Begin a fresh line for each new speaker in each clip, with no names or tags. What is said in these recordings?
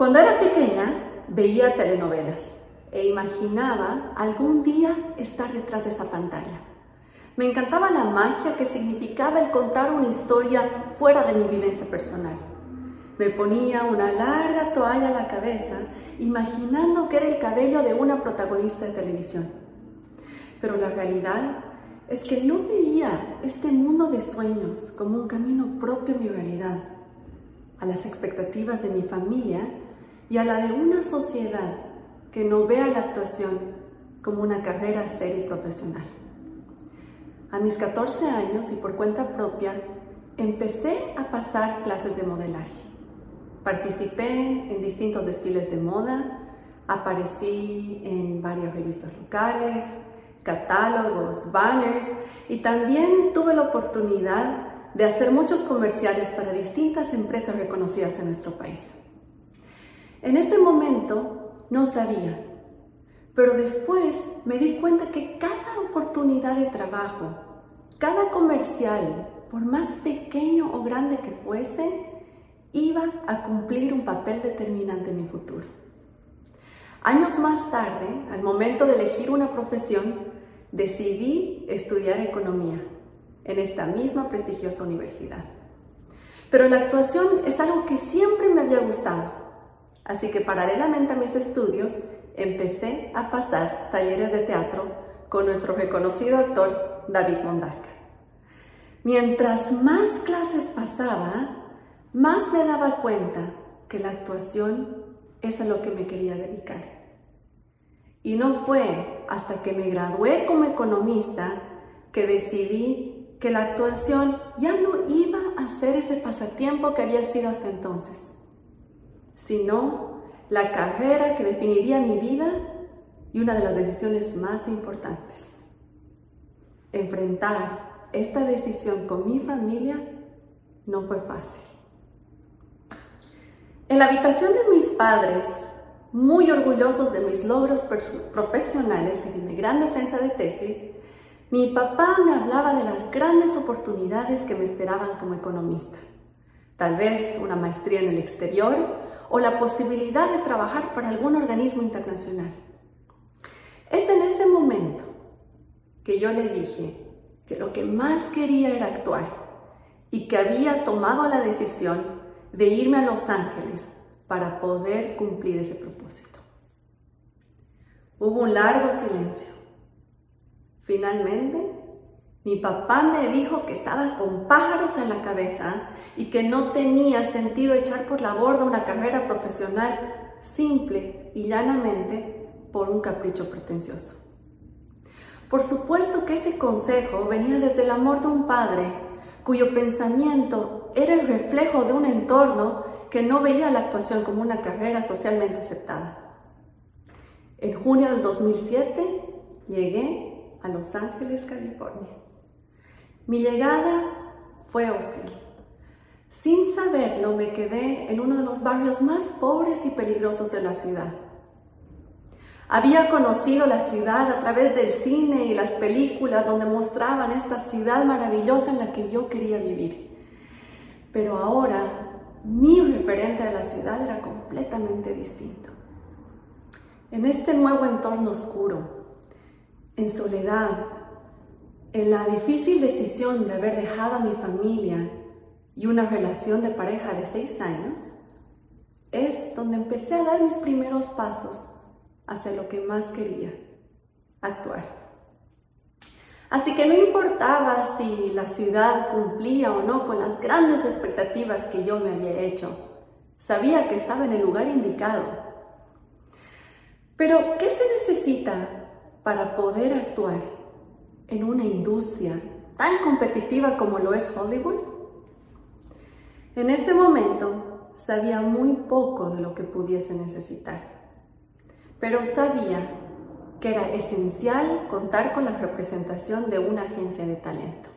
Cuando era pequeña, veía telenovelas e imaginaba algún día estar detrás de esa pantalla. Me encantaba la magia que significaba el contar una historia fuera de mi vivencia personal. Me ponía una larga toalla a la cabeza, imaginando que era el cabello de una protagonista de televisión. Pero la realidad es que no veía este mundo de sueños como un camino propio a mi realidad, a las expectativas de mi familia y a la de una sociedad que no vea la actuación como una carrera seria y profesional. A mis 14 años y por cuenta propia, empecé a pasar clases de modelaje. Participé en distintos desfiles de moda, aparecí en varias revistas locales, catálogos, banners y también tuve la oportunidad de hacer muchos comerciales para distintas empresas reconocidas en nuestro país. En ese momento no sabía, pero después me di cuenta que cada oportunidad de trabajo, cada comercial, por más pequeño o grande que fuese, iba a cumplir un papel determinante en mi futuro. Años más tarde, al momento de elegir una profesión, decidí estudiar economía en esta misma prestigiosa universidad. Pero la actuación es algo que siempre me había gustado, así que paralelamente a mis estudios empecé a pasar talleres de teatro con nuestro reconocido actor David Mondaca. Mientras más clases pasaba, más me daba cuenta que la actuación es a lo que me quería dedicar. Y no fue hasta que me gradué como economista que decidí que la actuación ya no iba a ser ese pasatiempo que había sido hasta entonces, sino la carrera que definiría mi vida y una de las decisiones más importantes. Enfrentar esta decisión con mi familia no fue fácil. En la habitación de mis padres, muy orgullosos de mis logros profesionales y de mi gran defensa de tesis, mi papá me hablaba de las grandes oportunidades que me esperaban como economista. Tal vez una maestría en el exterior o la posibilidad de trabajar para algún organismo internacional. Es en ese momento que yo le dije que lo que más quería era actuar y que había tomado la decisión de irme a Los Ángeles para poder cumplir ese propósito. Hubo un largo silencio. Finalmente, mi papá me dijo que estaba con pájaros en la cabeza y que no tenía sentido echar por la borda una carrera profesional simple y llanamente por un capricho pretencioso. Por supuesto que ese consejo venía desde el amor de un padre cuyo pensamiento era el reflejo de un entorno que no veía la actuación como una carrera socialmente aceptada. En junio del 2007 llegué a Los Ángeles, California. Mi llegada fue hostil. Sin saberlo, me quedé en uno de los barrios más pobres y peligrosos de la ciudad. Había conocido la ciudad a través del cine y las películas donde mostraban esta ciudad maravillosa en la que yo quería vivir. Pero ahora, mi referente a la ciudad era completamente distinto. En este nuevo entorno oscuro, en soledad, en la difícil decisión de haber dejado a mi familia y una relación de pareja de 6 años, es donde empecé a dar mis primeros pasos hacia lo que más quería, actuar. Así que no importaba si la ciudad cumplía o no con las grandes expectativas que yo me había hecho, sabía que estaba en el lugar indicado. Pero, ¿qué se necesita para poder actuar en una industria tan competitiva como lo es Hollywood? En ese momento sabía muy poco de lo que pudiese necesitar, pero sabía que era esencial contar con la representación de una agencia de talento.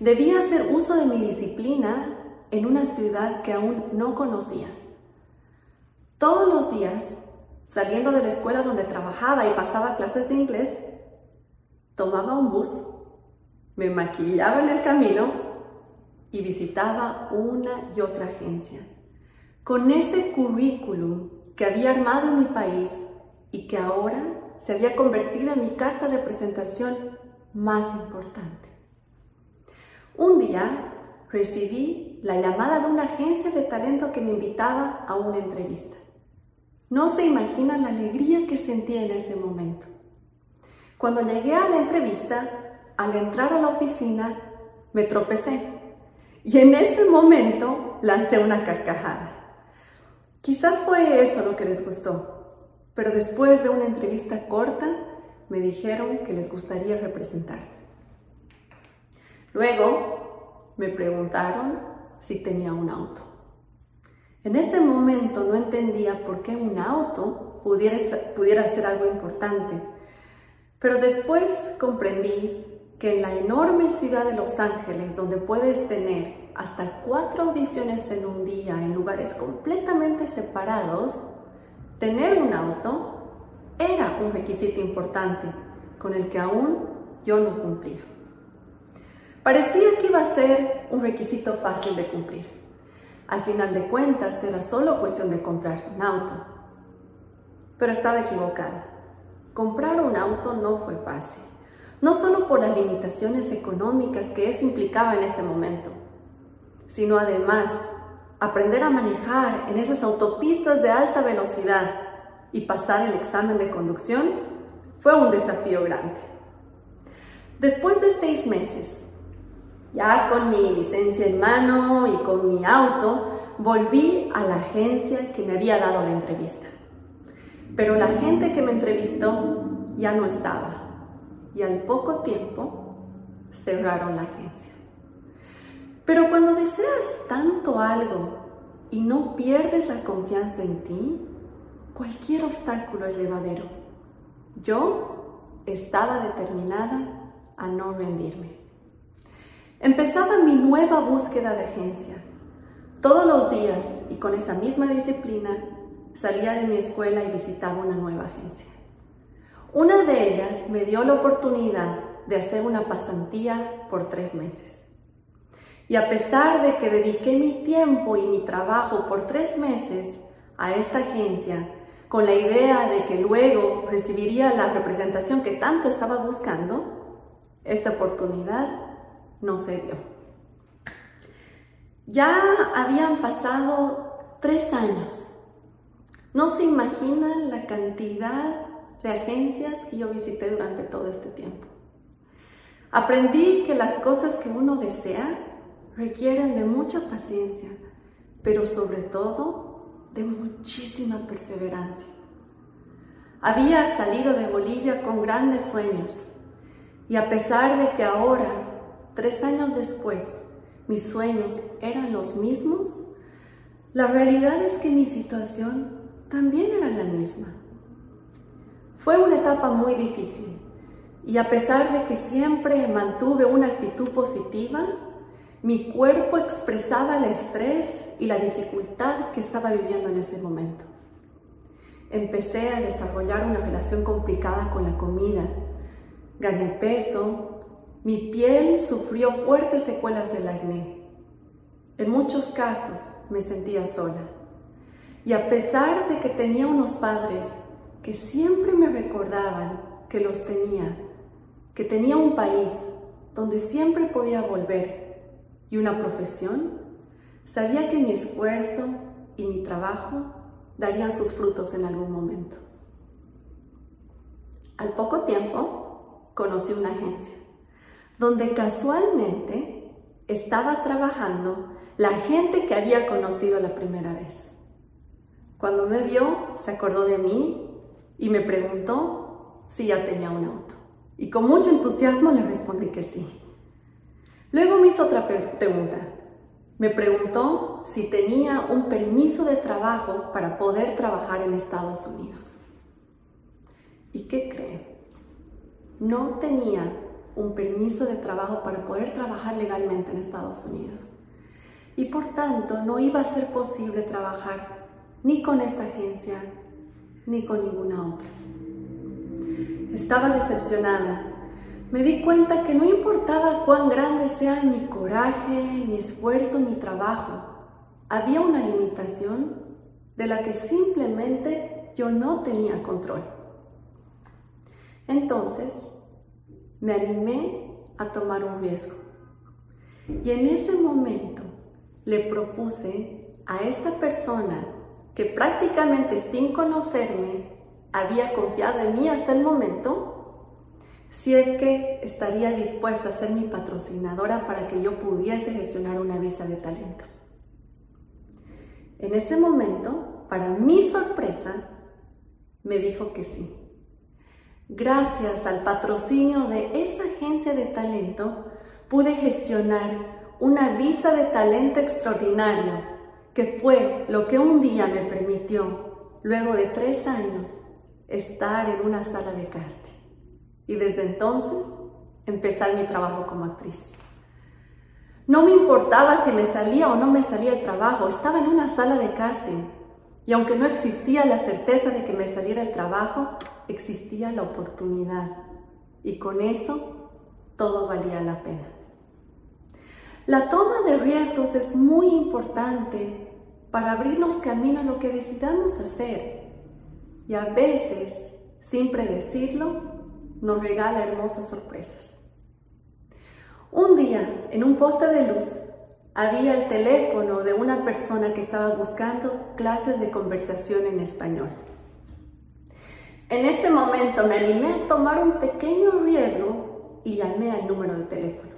Debía hacer uso de mi disciplina en una ciudad que aún no conocía. Todos los días, saliendo de la escuela donde trabajaba y pasaba clases de inglés, tomaba un bus, me maquillaba en el camino y visitaba una y otra agencia con ese currículum que había armado en mi país y que ahora se había convertido en mi carta de presentación más importante. Un día recibí la llamada de una agencia de talento que me invitaba a una entrevista. No se imaginan la alegría que sentí en ese momento. Cuando llegué a la entrevista, al entrar a la oficina, me tropecé y en ese momento lancé una carcajada. Quizás fue eso lo que les gustó, pero después de una entrevista corta, me dijeron que les gustaría representarme. Luego me preguntaron si tenía un auto. En ese momento no entendía por qué un auto pudiera ser algo importante, pero después comprendí que en la enorme ciudad de Los Ángeles, donde puedes tener hasta 4 audiciones en un día en lugares completamente separados, tener un auto era un requisito importante con el que aún yo no cumplía. Parecía que iba a ser un requisito fácil de cumplir. Al final de cuentas, era solo cuestión de comprarse un auto. Pero estaba equivocada. Comprar un auto no fue fácil. No solo por las limitaciones económicas que eso implicaba en ese momento, sino además aprender a manejar en esas autopistas de alta velocidad y pasar el examen de conducción fue un desafío grande. Después de 6 meses, ya con mi licencia en mano y con mi auto, volví a la agencia que me había dado la entrevista. Pero la gente que me entrevistó ya no estaba y al poco tiempo cerraron la agencia. Pero cuando deseas tanto algo y no pierdes la confianza en ti, cualquier obstáculo es llevadero. Yo estaba determinada a no rendirme. Empezaba mi nueva búsqueda de agencia. Todos los días y con esa misma disciplina salía de mi escuela y visitaba una nueva agencia. Una de ellas me dio la oportunidad de hacer una pasantía por 3 meses. Y a pesar de que dediqué mi tiempo y mi trabajo por 3 meses a esta agencia, con la idea de que luego recibiría la representación que tanto estaba buscando, esta oportunidad no se dio. Ya habían pasado 3 años. No se imaginan la cantidad de agencias que yo visité durante todo este tiempo. Aprendí que las cosas que uno desea requieren de mucha paciencia, pero sobre todo de muchísima perseverancia. Había salido de Bolivia con grandes sueños y a pesar de que ahora, 3 años después, mis sueños eran los mismos, la realidad es que mi situación también era la misma. Fue una etapa muy difícil y a pesar de que siempre mantuve una actitud positiva, mi cuerpo expresaba el estrés y la dificultad que estaba viviendo en ese momento. Empecé a desarrollar una relación complicada con la comida. Gané peso, mi piel sufrió fuertes secuelas del acné. En muchos casos me sentía sola. Y a pesar de que tenía unos padres que siempre me recordaban que los tenía, que tenía un país donde siempre podía volver y una profesión, sabía que mi esfuerzo y mi trabajo darían sus frutos en algún momento. Al poco tiempo conocí una agencia donde casualmente estaba trabajando la gente que había conocido la primera vez. Cuando me vio, se acordó de mí y me preguntó si ya tenía un auto. Y con mucho entusiasmo le respondí que sí. Luego me hizo otra pregunta. Me preguntó si tenía un permiso de trabajo para poder trabajar en Estados Unidos. ¿Y qué cree? No tenía un permiso de trabajo para poder trabajar legalmente en Estados Unidos. Y por tanto, no iba a ser posible trabajar ni con esta agencia, ni con ninguna otra. Estaba decepcionada. Me di cuenta que no importaba cuán grande sea mi coraje, mi esfuerzo, mi trabajo, había una limitación de la que simplemente yo no tenía control. Entonces, me animé a tomar un riesgo. Y en ese momento le propuse a esta persona que prácticamente sin conocerme había confiado en mí hasta el momento, si es que estaría dispuesta a ser mi patrocinadora para que yo pudiese gestionar una visa de talento. En ese momento, para mi sorpresa, me dijo que sí. Gracias al patrocinio de esa agencia de talento, pude gestionar una visa de talento extraordinario, que fue lo que un día me permitió, luego de 3 años, estar en una sala de casting. Y desde entonces, empezar mi trabajo como actriz. No me importaba si me salía o no me salía el trabajo, estaba en una sala de casting. Y aunque no existía la certeza de que me saliera el trabajo, existía la oportunidad. Y con eso, todo valía la pena. La toma de riesgos es muy importante para abrirnos camino a lo que decidamos hacer. Y a veces, sin predecirlo, nos regala hermosas sorpresas. Un día, en un poste de luz, había el teléfono de una persona que estaba buscando clases de conversación en español. En ese momento me animé a tomar un pequeño riesgo y llamé al número de teléfono.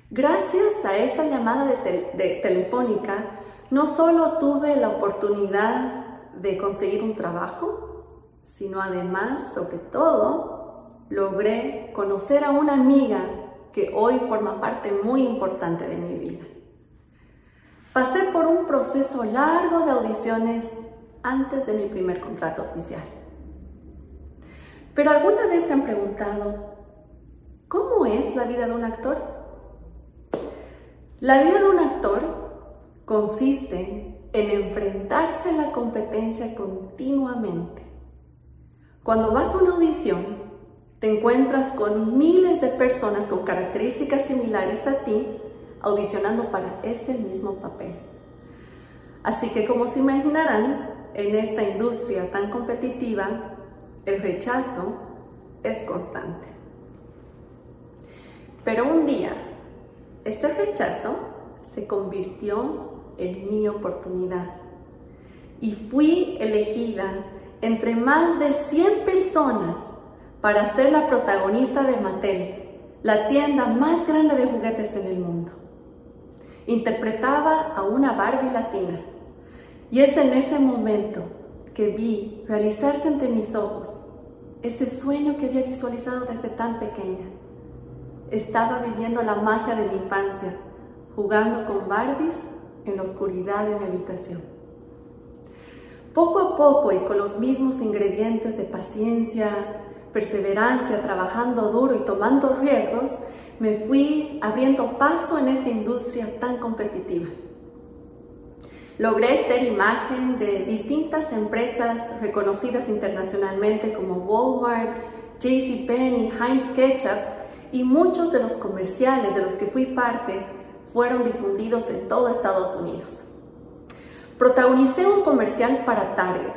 Gracias a esa llamada telefónica, no solo tuve la oportunidad de conseguir un trabajo, sino además, sobre todo, logré conocer a una amiga que hoy forma parte muy importante de mi vida. Pasé por un proceso largo de audiciones antes de mi primer contrato oficial. Pero ¿alguna vez se han preguntado cómo es la vida de un actor? La vida de un actor consiste en enfrentarse a la competencia continuamente. Cuando vas a una audición, te encuentras con miles de personas con características similares a ti, audicionando para ese mismo papel. Así que, como se imaginarán, en esta industria tan competitiva, el rechazo es constante. Pero un día, ese rechazo se convirtió en mi oportunidad y fui elegida entre más de 100 personas para ser la protagonista de Mattel, la tienda más grande de juguetes en el mundo. Interpretaba a una Barbie latina y es en ese momento que vi realizarse ante mis ojos ese sueño que había visualizado desde tan pequeña. Estaba viviendo la magia de mi infancia, jugando con Barbies en la oscuridad de mi habitación. Poco a poco y con los mismos ingredientes de paciencia, perseverancia, trabajando duro y tomando riesgos, me fui abriendo paso en esta industria tan competitiva. Logré ser imagen de distintas empresas reconocidas internacionalmente como Walmart, JCPenney, Heinz Ketchup, y muchos de los comerciales de los que fui parte fueron difundidos en todo Estados Unidos. Protagonicé un comercial para Target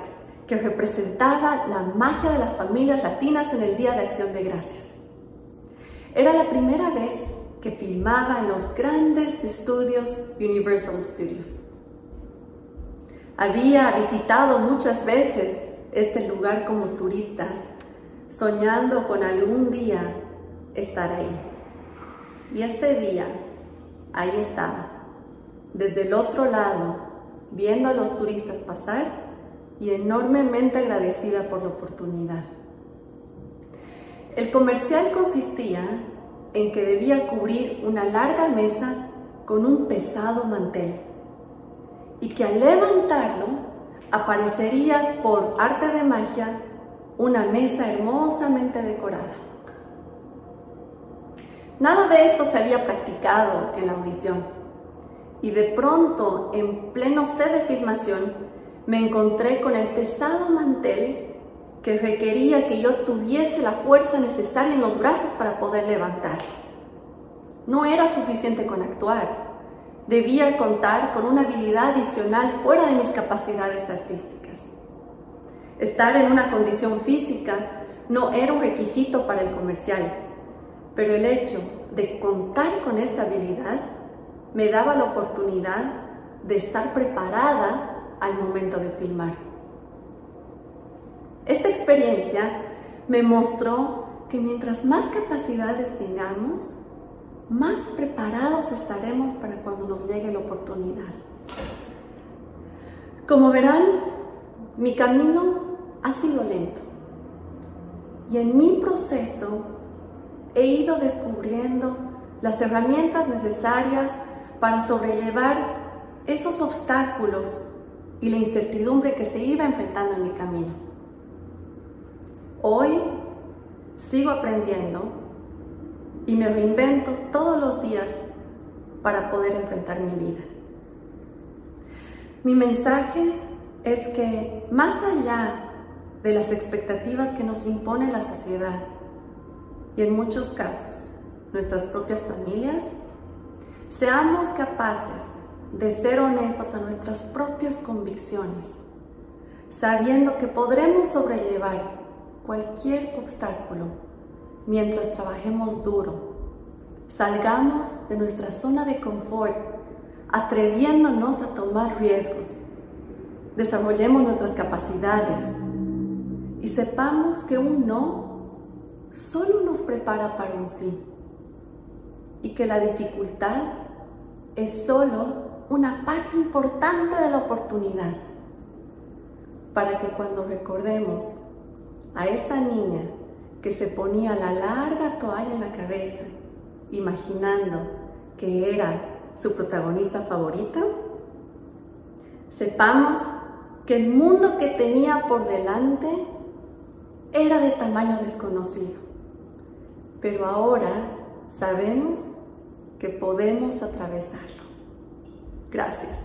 que representaba la magia de las familias latinas en el Día de Acción de Gracias. Era la primera vez que filmaba en los grandes estudios Universal Studios. Había visitado muchas veces este lugar como turista, soñando con algún día estar ahí. Y ese día, ahí estaba, desde el otro lado, viendo a los turistas pasar y enormemente agradecida por la oportunidad. El comercial consistía en que debía cubrir una larga mesa con un pesado mantel y que al levantarlo aparecería por arte de magia una mesa hermosamente decorada. Nada de esto se había practicado en la audición y de pronto, en pleno set de filmación, me encontré con el pesado mantel que requería que yo tuviese la fuerza necesaria en los brazos para poder levantarlo. No era suficiente con actuar, debía contar con una habilidad adicional fuera de mis capacidades artísticas. Estar en una condición física no era un requisito para el comercial, pero el hecho de contar con esta habilidad me daba la oportunidad de estar preparada al momento de filmar. Esta experiencia me mostró que mientras más capacidades tengamos, más preparados estaremos para cuando nos llegue la oportunidad. Como verán, mi camino ha sido lento y en mi proceso he ido descubriendo las herramientas necesarias para sobrellevar esos obstáculos y la incertidumbre que se iba enfrentando en mi camino. Hoy sigo aprendiendo y me reinvento todos los días para poder enfrentar mi vida. Mi mensaje es que más allá de las expectativas que nos impone la sociedad y en muchos casos nuestras propias familias, seamos capaces de ser honestos a nuestras propias convicciones, sabiendo que podremos sobrellevar cualquier obstáculo mientras trabajemos duro, salgamos de nuestra zona de confort, atreviéndonos a tomar riesgos, desarrollemos nuestras capacidades y sepamos que un no solo nos prepara para un sí y que la dificultad es solo una parte importante de la oportunidad para que cuando recordemos a esa niña que se ponía la larga toalla en la cabeza, imaginando que era su protagonista favorita, sepamos que el mundo que tenía por delante era de tamaño desconocido, pero ahora sabemos que podemos atravesarlo. Gracias.